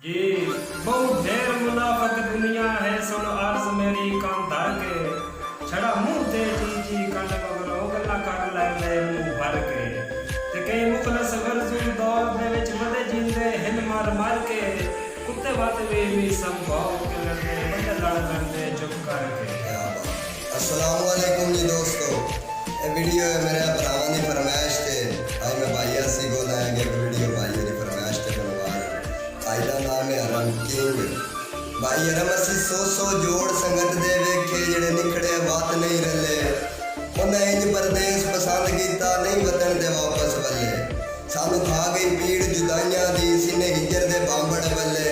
जी बहुत ढेर मुनाफक दुनिया है, सुन अर्ज मेरी काम धर के छड़ा मुंह ते जी कंड मगरो गल्ला कर ले मुंह भर के ते कई मुखलस गरजू दौर दे विच वदे जिंदे हिल मार के कुत्ते बात भी संभव के लड़े बंदे लड़ लड़ते चुप करके। अस्सलाम वालेकुम जी दोस्तों, ये वीडियो है मेरे भरावां दी फरमाइश ते आज मैं भाई असी को लाएंगे एक वीडियो भाई दी फरमाइश ते बनवा रहा। आज दा नाम है हरम किंग। भाई हरम असी 100 जोड़ संगत दे वेखे जेड़े निखड़े बात नहीं रले उन्हें इंज परदेस पसंद कीता नहीं वतन दे वापस वल्ले सानू खा गई पीड़ जुदाइयां दी सीने हिजर दे बांबड़ वल्ले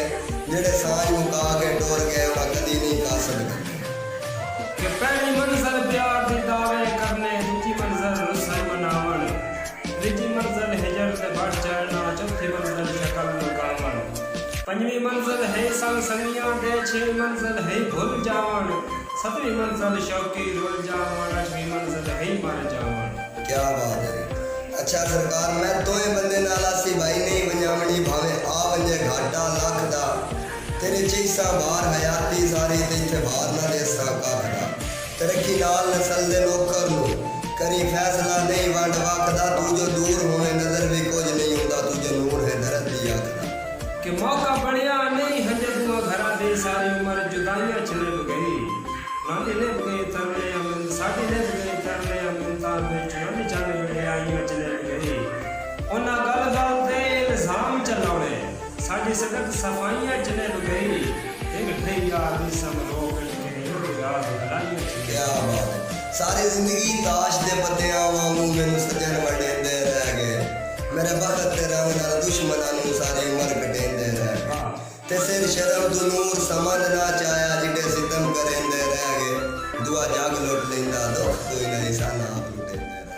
जेड़े सांझ मुका के टोर गए उन्हें कदी नहीं खा सकदे कि पहली मंजिल प्यार दी दावे करने, दूजी मंजिल रुसल मनावन, तीजी मंजिल हिजर ते बढ़ चढ़ना, चौथी मंजिल शक्ल मुकावन, पंजवीं मंजिल है संग संगियां दे, छठी मंजिल है भूल जावन, सातवीं मंजिल शौकी रुल जावन, आठवीं मंजिल है मर जावन। क्या बात है। अच्छा सरकार मैं तोए बंदे नाल आसी भाई नहीं वंजावणी भावे आ वंजे घाटा लख दा तेरे चीसा बार हयाती सारी ते इथे बार ना देसा काखदा तरक्की नाल नस्ल दे नौकर नु करी फैसला नहीं वंड वखदा तू जो दूर होवे नजर भी कुछ नहीं हुंदा तू जो नूर है धरती आखदा कि मौका बढ़िया नहीं हजे दुआ घरा दे सारी उम्र जुदाइयां चले गई नानी ले गई तरले अमन साडी ले गई तरले अमन तार में चली चले गए आईयां चले गई ओना गल गल ते इल्जाम चलावे साडी सड़क सफाइयां चले गई एक ठैया भी सब रोक के याद लड़ाइयां क्या बात है। सारी जिंदगी ताश दे पत्तियां वांगू मैनू सजन वडेंदे रह गए मेरे बखत ते रंग नाल दुश्मनां नू सारी उम्र कटेंदे रह गए ते सिर शर्म तू नूर समझ ना चाया जिडे सितम करेंदे रह गए दुआ जग लुट लेंदा दुख कोई नहीं साना आप लुटेंदे